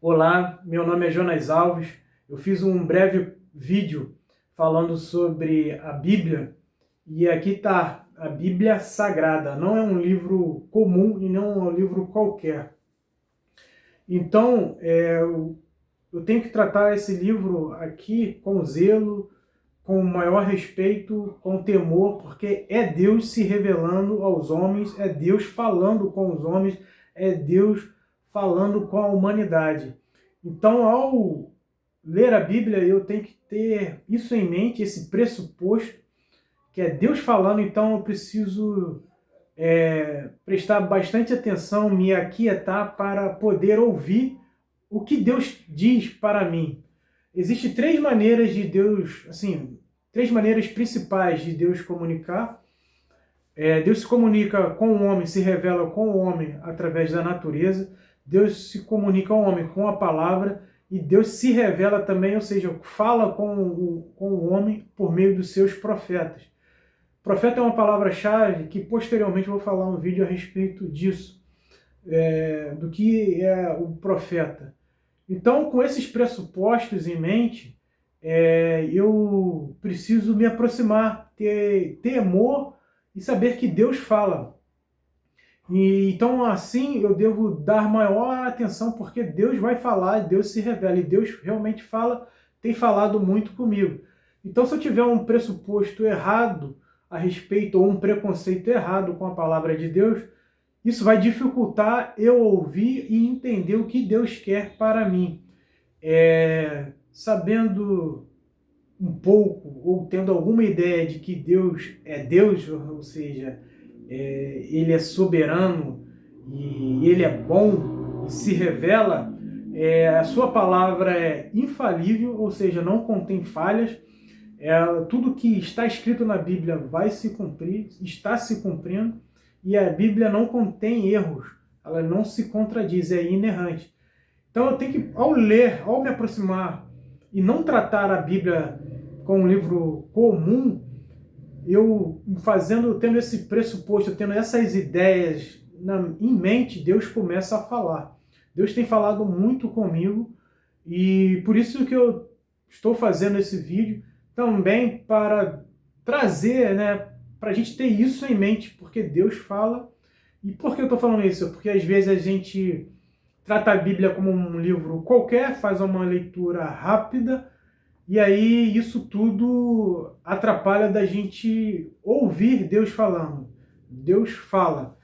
Olá, meu nome é Jonas Alves. Eu fiz um breve vídeo falando sobre a Bíblia e aqui está a Bíblia Sagrada. Não é um livro comum e não é um livro qualquer. Então, eu tenho que tratar esse livro aqui com zelo, com maior respeito, com temor, porque é Deus se revelando aos homens, é Deus falando com os homens, é Deus falando com a humanidade. Então, ao ler a Bíblia, eu tenho que ter isso em mente, esse pressuposto, que é Deus falando, então eu preciso prestar bastante atenção, me aquietar para poder ouvir o que Deus diz para mim. Existem três maneiras de Deus, assim, três maneiras principais de Deus comunicar. Deus se comunica com o homem, se revela com o homem através da natureza. Deus se comunica ao homem com a palavra e Deus se revela também, ou seja, fala com o homem por meio dos seus profetas. Profeta é uma palavra-chave que posteriormente eu vou falar um vídeo a respeito disso, do que é o profeta. Então, com esses pressupostos em mente, eu preciso me aproximar, ter temor e saber que Deus fala. E então, assim, eu devo dar maior atenção, porque Deus vai falar, Deus se revela, e Deus realmente fala, tem falado muito comigo. Então, se eu tiver um pressuposto errado a respeito, ou um preconceito errado com a palavra de Deus, isso vai dificultar eu ouvir e entender o que Deus quer para mim. Sabendo um pouco, ou tendo alguma ideia de que Deus é Deus, ou seja, Ele é soberano e Ele é bom e se revela, a sua palavra é infalível, ou seja, não contém falhas. Tudo que está escrito na Bíblia vai se cumprir, está se cumprindo, e a Bíblia não contém erros, ela não se contradiz, é inerrante. Então eu tenho que, ao ler, ao me aproximar e não tratar a Bíblia como um livro comum, eu tendo esse pressuposto, tendo essas ideias em mente, Deus começa a falar. Deus tem falado muito comigo e por isso que eu estou fazendo esse vídeo também para trazer, para a gente ter isso em mente, porque Deus fala. E por que eu estou falando isso? Porque às vezes a gente trata a Bíblia como um livro qualquer, faz uma leitura rápida, e aí isso tudo atrapalha da gente ouvir Deus falando. Deus fala.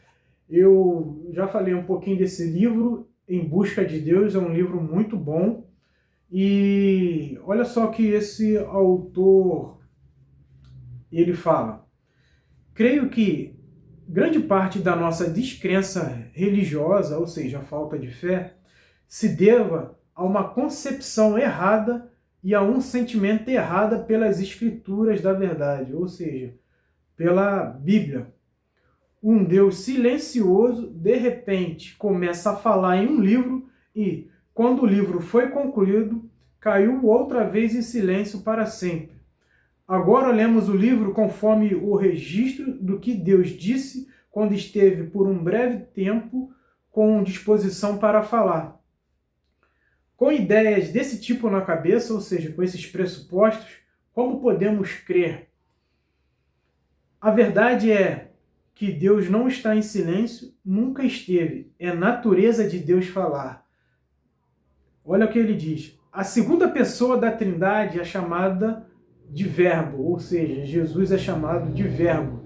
Eu já falei um pouquinho desse livro, Em Busca de Deus, é um livro muito bom. E olha só que esse autor, ele fala: creio que grande parte da nossa descrença religiosa, ou seja, a falta de fé, se deva a uma concepção errada e a um sentimento errado pelas escrituras da verdade, ou seja, pela Bíblia. Um Deus silencioso, de repente, começa a falar em um livro e, quando o livro foi concluído, caiu outra vez em silêncio para sempre. Agora lemos o livro conforme o registro do que Deus disse quando esteve por um breve tempo com disposição para falar. Com ideias desse tipo na cabeça, ou seja, com esses pressupostos, como podemos crer? A verdade é que Deus não está em silêncio, nunca esteve. É natureza de Deus falar. Olha o que ele diz. A segunda pessoa da Trindade é chamada de Verbo, ou seja, Jesus é chamado de Verbo.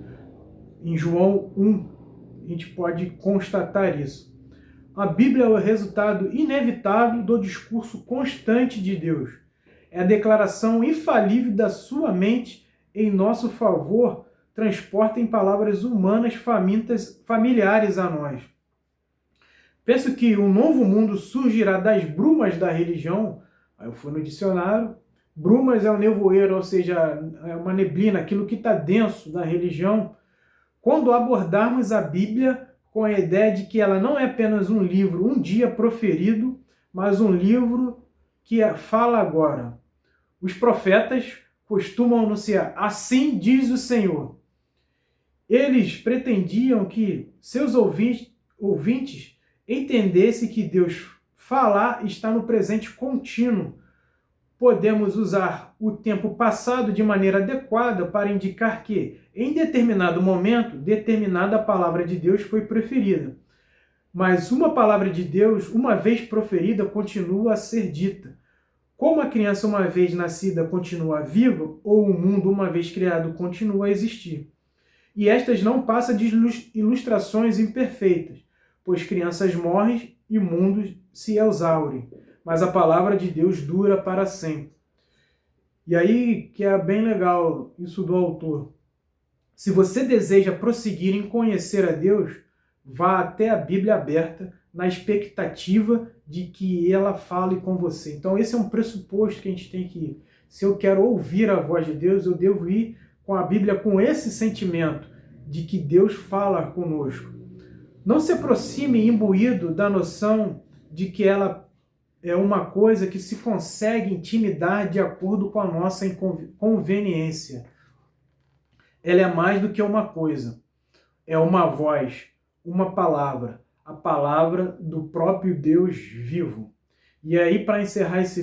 Em João 1, a gente pode constatar isso. A Bíblia é o resultado inevitável do discurso constante de Deus. É a declaração infalível da sua mente em nosso favor, transporta em palavras humanas famintas, familiares a nós. Penso que um novo mundo surgirá das brumas da religião. Aí eu fui no dicionário. Brumas é um nevoeiro, ou seja, é uma neblina, aquilo que está denso da religião. Quando abordarmos a Bíblia com a ideia de que ela não é apenas um livro um dia proferido, mas um livro que fala agora. Os profetas costumam anunciar: assim diz o Senhor. Eles pretendiam que seus ouvintes entendessem que Deus falar está no presente contínuo. Podemos usar o tempo passado de maneira adequada para indicar que, em determinado momento, determinada palavra de Deus foi preferida. Mas uma palavra de Deus, uma vez proferida, continua a ser dita. Como a criança uma vez nascida continua viva, ou o mundo uma vez criado continua a existir. E estas não passam de ilustrações imperfeitas, pois crianças morrem e mundos se exaurem, mas a palavra de Deus dura para sempre. E aí que é bem legal isso do autor. Se você deseja prosseguir em conhecer a Deus, vá até a Bíblia aberta, na expectativa de que ela fale com você. Então esse é um pressuposto que a gente tem que ir. Se eu quero ouvir a voz de Deus, eu devo ir com a Bíblia com esse sentimento de que Deus fala conosco. Não se aproxime imbuído da noção de que ela é uma coisa que se consegue intimidar de acordo com a nossa conveniência. Ela é mais do que uma coisa. É uma voz, uma palavra, a palavra do próprio Deus vivo. E aí, para encerrar esse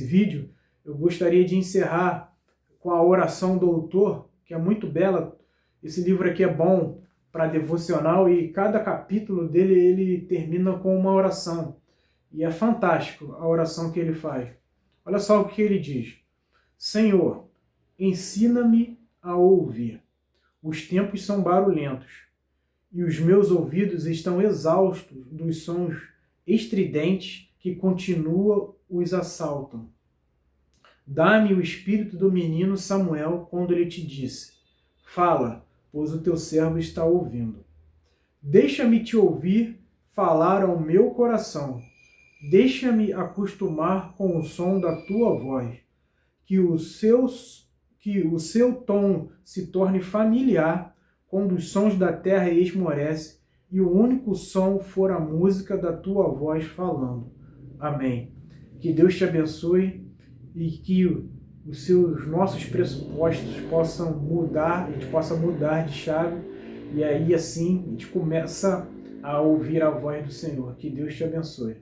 vídeo, eu gostaria de encerrar com a oração do autor, que é muito bela. Esse livro aqui é bom para devocional e cada capítulo dele ele termina com uma oração. E é fantástico a oração que ele faz. Olha só o que ele diz. Senhor, ensina-me a ouvir. Os tempos são barulhentos e os meus ouvidos estão exaustos dos sons estridentes que continuam os assaltam. Dá-me o espírito do menino Samuel quando ele te disse, fala, pois o teu servo está ouvindo. Deixa-me te ouvir falar ao meu coração. Deixa-me acostumar com o som da tua voz. Que o seu tom se torne familiar quando os sons da terra esmorecem e o único som for a música da tua voz falando. Amém. Que Deus te abençoe e que os nossos pressupostos possam mudar, a gente possa mudar de chave e aí assim a gente começa a ouvir a voz do Senhor. Que Deus te abençoe.